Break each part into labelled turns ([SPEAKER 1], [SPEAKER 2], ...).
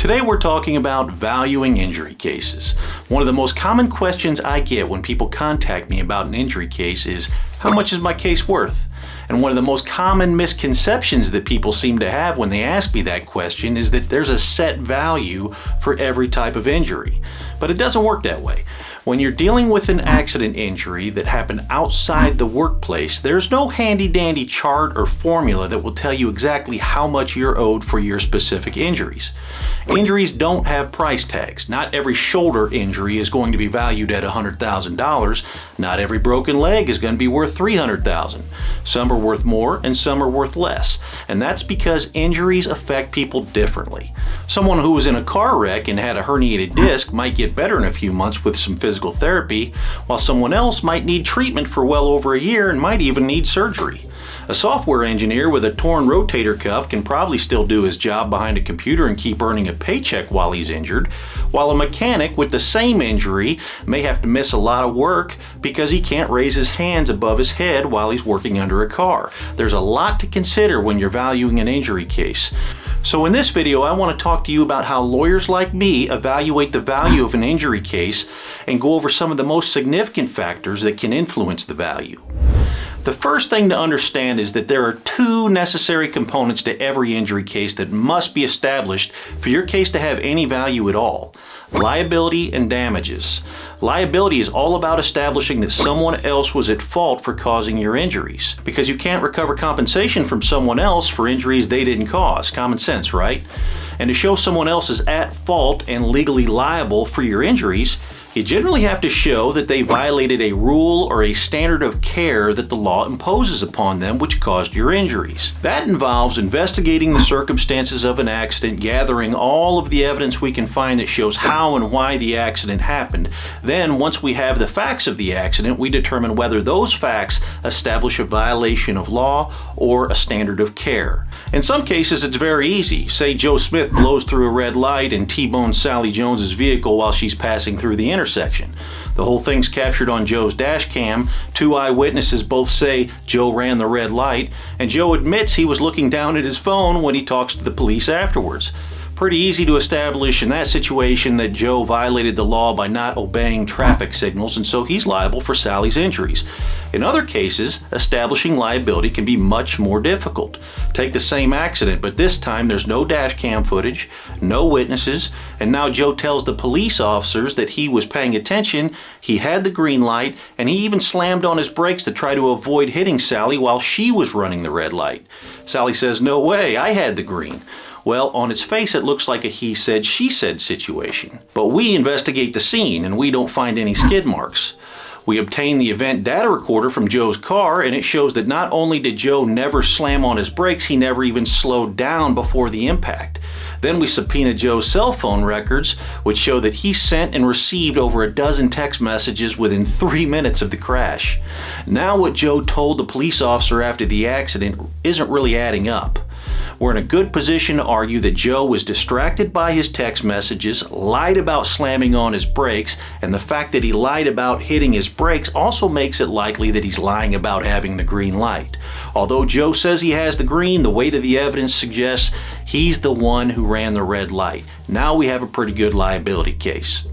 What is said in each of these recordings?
[SPEAKER 1] Today we're talking about valuing injury cases. One of the most common questions I get when people contact me about an injury case is, how much is my case worth? And one of the most common misconceptions that people seem to have when they ask me that question is that there's a set value for every type of injury. But it doesn't work that way. When you're dealing with an accident injury that happened outside the workplace, there's no handy-dandy chart or formula that will tell you exactly how much you're owed for your specific injuries. Injuries don't have price tags. Not every shoulder injury is going to be valued at $100,000. Not every broken leg is going to be worth $300,000. Some are worth more and some are worth less. And that's because injuries affect people differently. Someone who was in a car wreck and had a herniated disc might get better in a few months with some physical therapy, while someone else might need treatment for well over a year and might even need surgery. A software engineer with a torn rotator cuff can probably still do his job behind a computer and keep earning a paycheck while he's injured, while a mechanic with the same injury may have to miss a lot of work because he can't raise his hands above his head while he's working under a car. There's a lot to consider when you're valuing an injury case. So in this video, I want to talk to you about how lawyers like me evaluate the value of an injury case and go over some of the most significant factors that can influence the value. The first thing to understand is that there are two necessary components to every injury case that must be established for your case to have any value at all: liability and damages. Liability is all about establishing that someone else was at fault for causing your injuries, because you can't recover compensation from someone else for injuries they didn't cause. Common sense, right? And to show someone else is at fault and legally liable for your injuries, you generally have to show that they violated a rule or a standard of care that the law imposes upon them which caused your injuries. That involves investigating the circumstances of an accident, gathering all of the evidence we can find that shows how and why the accident happened. Then, once we have the facts of the accident, we determine whether those facts establish a violation of law or a standard of care. In some cases, it's very easy. Say Joe Smith blows through a red light and T-bones Sally Jones's vehicle while she's passing through the intersection. The whole thing's captured on Joe's dash cam. Two eyewitnesses both say Joe ran the red light, and Joe admits he was looking down at his phone when he talks to the police afterwards. Pretty easy to establish in that situation that Joe violated the law by not obeying traffic signals, and so he's liable for Sally's injuries. In other cases, establishing liability can be much more difficult. Take the same accident, but this time there's no dash cam footage, no witnesses, and now Joe tells the police officers that he was paying attention, he had the green light, and he even slammed on his brakes to try to avoid hitting Sally while she was running the red light. Sally says, "No way, I had the green." Well, on its face it looks like a he said, she said situation. But we investigate the scene and we don't find any skid marks. We obtain the event data recorder from Joe's car, and it shows that not only did Joe never slam on his brakes, he never even slowed down before the impact. Then we subpoena Joe's cell phone records, which show that he sent and received over a dozen text messages within 3 minutes of the crash. Now what Joe told the police officer after the accident isn't really adding up. We're in a good position to argue that Joe was distracted by his text messages, lied about slamming on his brakes, and the fact that he lied about hitting his brakes also makes it likely that he's lying about having the green light. Although Joe says he has the green, the weight of the evidence suggests he's the one who ran the red light. Now we have a pretty good liability case.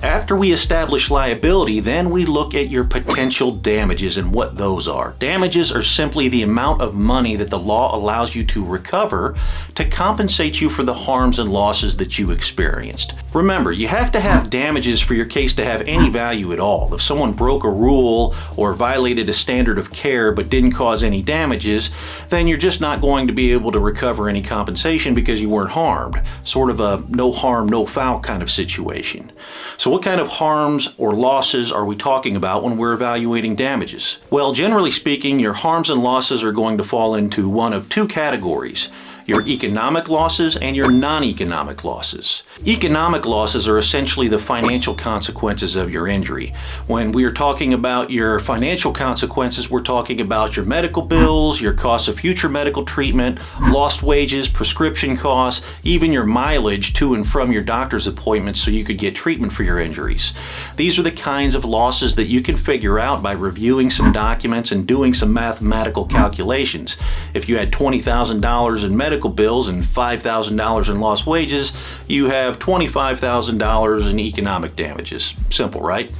[SPEAKER 1] After we establish liability, then we look at your potential damages and what those are. Damages are simply the amount of money that the law allows you to recover to compensate you for the harms and losses that you experienced. Remember, you have to have damages for your case to have any value at all. If someone broke a rule or violated a standard of care but didn't cause any damages, then you're just not going to be able to recover any compensation because you weren't harmed. Sort of a no harm, no foul kind of situation. So what kind of harms or losses are we talking about when we're evaluating damages? Well, generally speaking, your harms and losses are going to fall into one of two categories: your economic losses and your non-economic losses. Economic losses are essentially the financial consequences of your injury. When we are talking about your financial consequences, we're talking about your medical bills, your costs of future medical treatment, lost wages, prescription costs, even your mileage to and from your doctor's appointments so you could get treatment for your injuries. These are the kinds of losses that you can figure out by reviewing some documents and doing some mathematical calculations. If you had $20,000 in medical medical bills and $5,000 in lost wages, you have $25,000 in economic damages. Simple, right?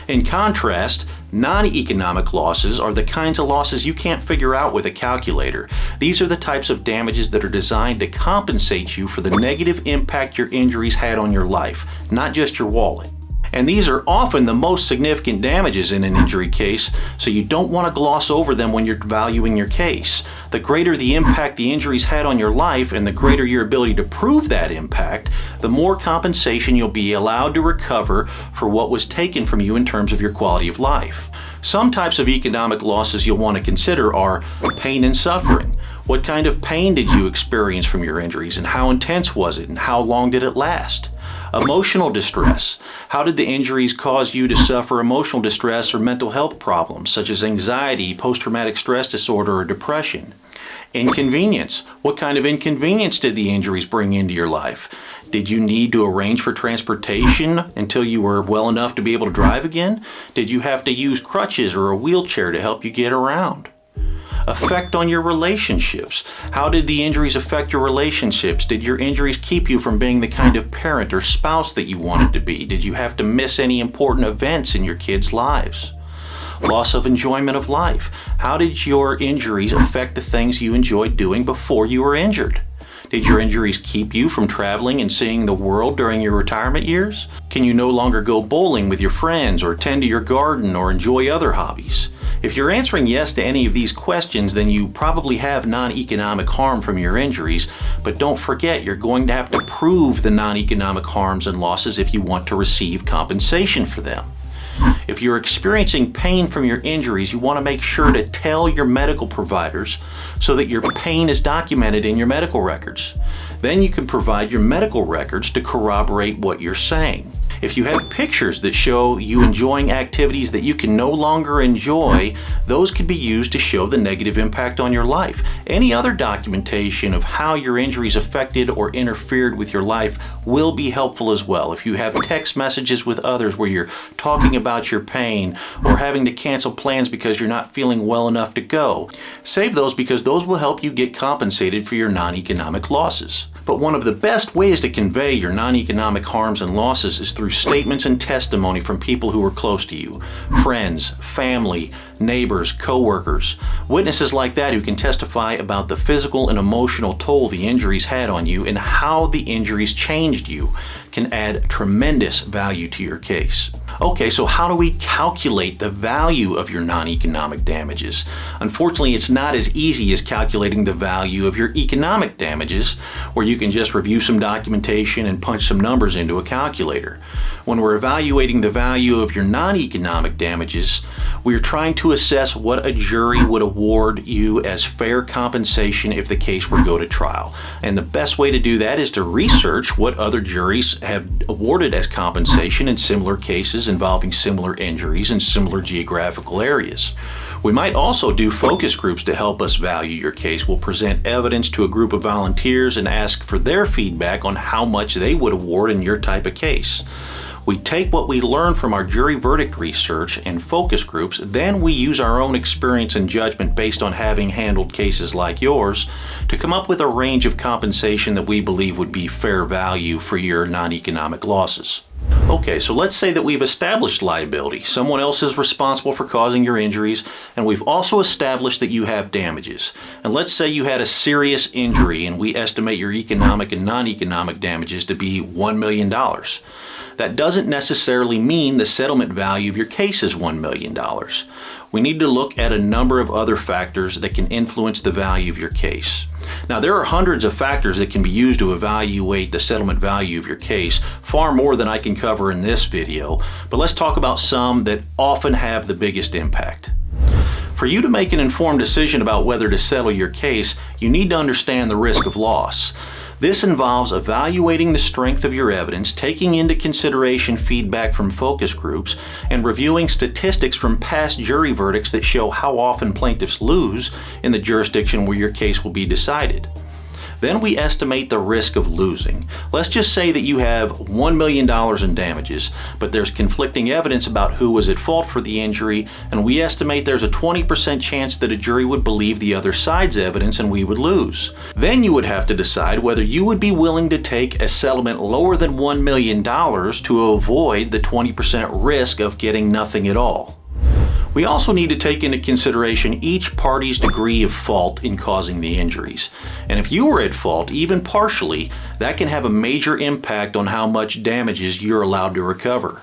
[SPEAKER 1] In contrast, non-economic losses are the kinds of losses you can't figure out with a calculator. These are the types of damages that are designed to compensate you for the negative impact your injuries had on your life, not just your wallet. And these are often the most significant damages in an injury case, so you don't want to gloss over them when you're valuing your case. The greater the impact the injuries had on your life and the greater your ability to prove that impact, the more compensation you'll be allowed to recover for what was taken from you in terms of your quality of life. Some types of economic losses you'll want to consider are pain and suffering. What kind of pain did you experience from your injuries, and how intense was it, and how long did it last? Emotional distress. How did the injuries cause you to suffer emotional distress or mental health problems such as anxiety, post-traumatic stress disorder, or depression? Inconvenience. What kind of inconvenience did the injuries bring into your life? Did you need to arrange for transportation until you were well enough to be able to drive again? Did you have to use crutches or a wheelchair to help you get around? Effect on your relationships. How did the injuries affect your relationships? Did your injuries keep you from being the kind of parent or spouse that you wanted to be? Did you have to miss any important events in your kids' lives? Loss of enjoyment of life. How did your injuries affect the things you enjoyed doing before you were injured? Did your injuries keep you from traveling and seeing the world during your retirement years? Can you no longer go bowling with your friends or tend to your garden or enjoy other hobbies? If you're answering yes to any of these questions, then you probably have non-economic harm from your injuries, but don't forget you're going to have to prove the non-economic harms and losses if you want to receive compensation for them. If you're experiencing pain from your injuries, you want to make sure to tell your medical providers so that your pain is documented in your medical records. Then you can provide your medical records to corroborate what you're saying. If you have pictures that show you enjoying activities that you can no longer enjoy, those could be used to show the negative impact on your life. Any other documentation of how your injuries affected or interfered with your life will be helpful as well. If you have text messages with others where you're talking about your pain or having to cancel plans because you're not feeling well enough to go, save those because those will help you get compensated for your non-economic losses. But one of the best ways to convey your non-economic harms and losses is through statements and testimony from people who are close to you. Friends, family, neighbors, co-workers. Witnesses like that who can testify about the physical and emotional toll the injuries had on you and how the injuries changed you can add tremendous value to your case. Okay, so how do we calculate the value of your non-economic damages? Unfortunately, it's not as easy as calculating the value of your economic damages, where you can just review some documentation and punch some numbers into a calculator. When we're evaluating the value of your non-economic damages, we're trying to assess what a jury would award you as fair compensation if the case were to go to trial. And the best way to do that is to research what other juries have awarded as compensation in similar cases involving similar injuries in similar geographical areas. We might also do focus groups to help us value your case. We'll present evidence to a group of volunteers and ask for their feedback on how much they would award in your type of case. We take what we learn from our jury verdict research and focus groups, then we use our own experience and judgment based on having handled cases like yours to come up with a range of compensation that we believe would be fair value for your non-economic losses. Okay, so let's say that we've established liability. Someone else is responsible for causing your injuries, and we've also established that you have damages. And let's say you had a serious injury and we estimate your economic and non-economic damages to be $1 million. That doesn't necessarily mean the settlement value of your case is $1 million. We need to look at a number of other factors that can influence the value of your case. Now, there are hundreds of factors that can be used to evaluate the settlement value of your case, far more than I can cover in this video, but let's talk about some that often have the biggest impact. For you to make an informed decision about whether to settle your case, you need to understand the risk of loss. This involves evaluating the strength of your evidence, taking into consideration feedback from focus groups, and reviewing statistics from past jury verdicts that show how often plaintiffs lose in the jurisdiction where your case will be decided. Then we estimate the risk of losing. Let's just say that you have $1 million in damages, but there's conflicting evidence about who was at fault for the injury, and we estimate there's a 20% chance that a jury would believe the other side's evidence and we would lose. Then you would have to decide whether you would be willing to take a settlement lower than $1 million to avoid the 20% risk of getting nothing at all. We also need to take into consideration each party's degree of fault in causing the injuries. And if you were at fault, even partially, that can have a major impact on how much damages you're allowed to recover.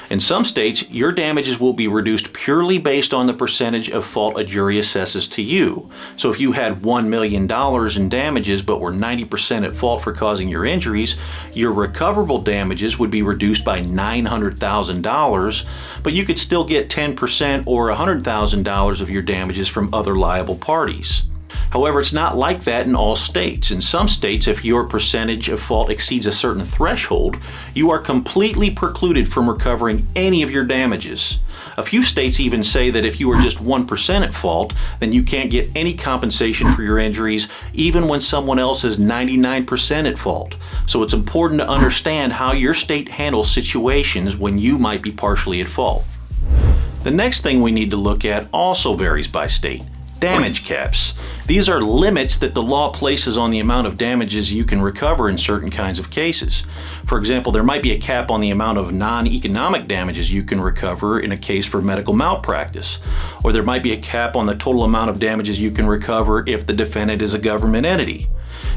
[SPEAKER 1] In some states, your damages will be reduced purely based on the percentage of fault a jury assesses to you. So if you had $1 million in damages but were 90% at fault for causing your injuries, your recoverable damages would be reduced by $900,000, but you could still get 10% or $100,000 of your damages from other liable parties. However, it's not like that in all states. In some states, if your percentage of fault exceeds a certain threshold, you are completely precluded from recovering any of your damages. A few states even say that if you are just 1% at fault, then you can't get any compensation for your injuries, even when someone else is 99% at fault. So it's important to understand how your state handles situations when you might be partially at fault. The next thing we need to look at also varies by state. Damage caps. These are limits that the law places on the amount of damages you can recover in certain kinds of cases. For example, there might be a cap on the amount of non-economic damages you can recover in a case for medical malpractice. Or there might be a cap on the total amount of damages you can recover if the defendant is a government entity.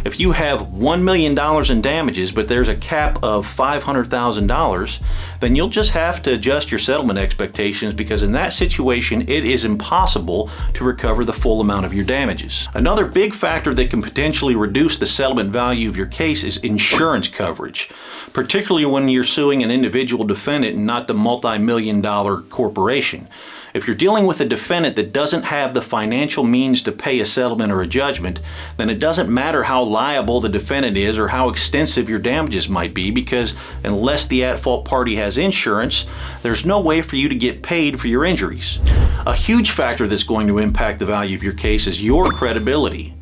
[SPEAKER 1] If you have $1 million in damages, but there's a cap of $500,000, then you'll just have to adjust your settlement expectations, because in that situation, it is impossible to recover the full amount of your damages. Another big factor that can potentially reduce the settlement value of your case is insurance coverage, particularly when you're suing an individual defendant and not the multi-million-dollar corporation. If you're dealing with a defendant that doesn't have the financial means to pay a settlement or a judgment, then it doesn't matter how liable the defendant is or how extensive your damages might be, because unless the at-fault party has insurance, there's no way for you to get paid for your injuries. A huge factor that's going to impact the value of your case is your credibility.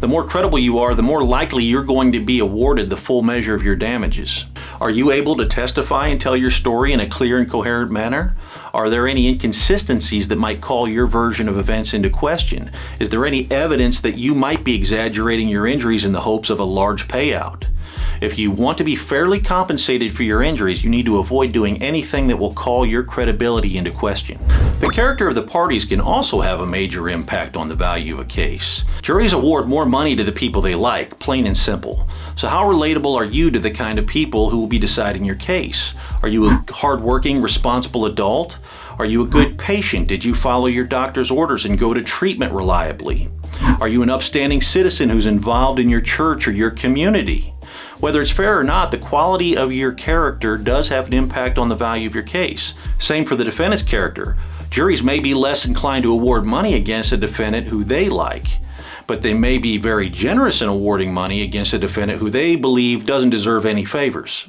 [SPEAKER 1] The more credible you are, the more likely you're going to be awarded the full measure of your damages. Are you able to testify and tell your story in a clear and coherent manner? Are there any inconsistencies that might call your version of events into question? Is there any evidence that you might be exaggerating your injuries in the hopes of a large payout? If you want to be fairly compensated for your injuries, you need to avoid doing anything that will call your credibility into question. The character of the parties can also have a major impact on the value of a case. Juries award more money to the people they like, plain and simple. So how relatable are you to the kind of people who will be deciding your case? Are you a hardworking, responsible adult? Are you a good patient? Did you follow your doctor's orders and go to treatment reliably? Are you an upstanding citizen who's involved in your church or your community? Whether it's fair or not, the quality of your character does have an impact on the value of your case. Same for the defendant's character. Juries may be less inclined to award money against a defendant who they like, but they may be very generous in awarding money against a defendant who they believe doesn't deserve any favors.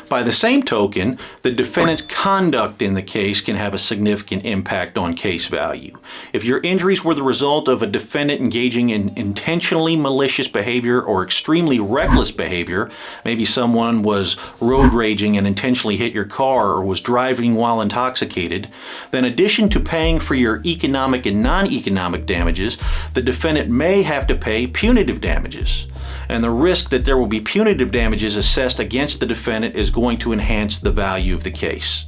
[SPEAKER 1] By the same token, the defendant's conduct in the case can have a significant impact on case value. If your injuries were the result of a defendant engaging in intentionally malicious behavior or extremely reckless behavior, maybe someone was road raging and intentionally hit your car or was driving while intoxicated, then in addition to paying for your economic and non-economic damages, the defendant may have to pay punitive damages. And the risk that there will be punitive damages assessed against the defendant is going to enhance the value of the case.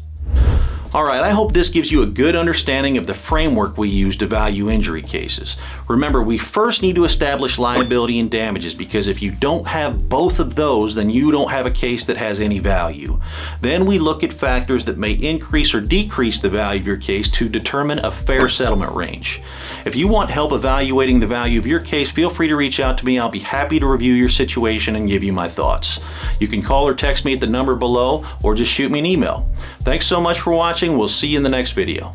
[SPEAKER 1] Alright, I hope this gives you a good understanding of the framework we use to value injury cases. Remember, we first need to establish liability and damages, because if you don't have both of those, then you don't have a case that has any value. Then we look at factors that may increase or decrease the value of your case to determine a fair settlement range. If you want help evaluating the value of your case, feel free to reach out to me. I'll be happy to review your situation and give you my thoughts. You can call or text me at the number below, or just shoot me an email. Thanks so much for watching. We'll see you in the next video.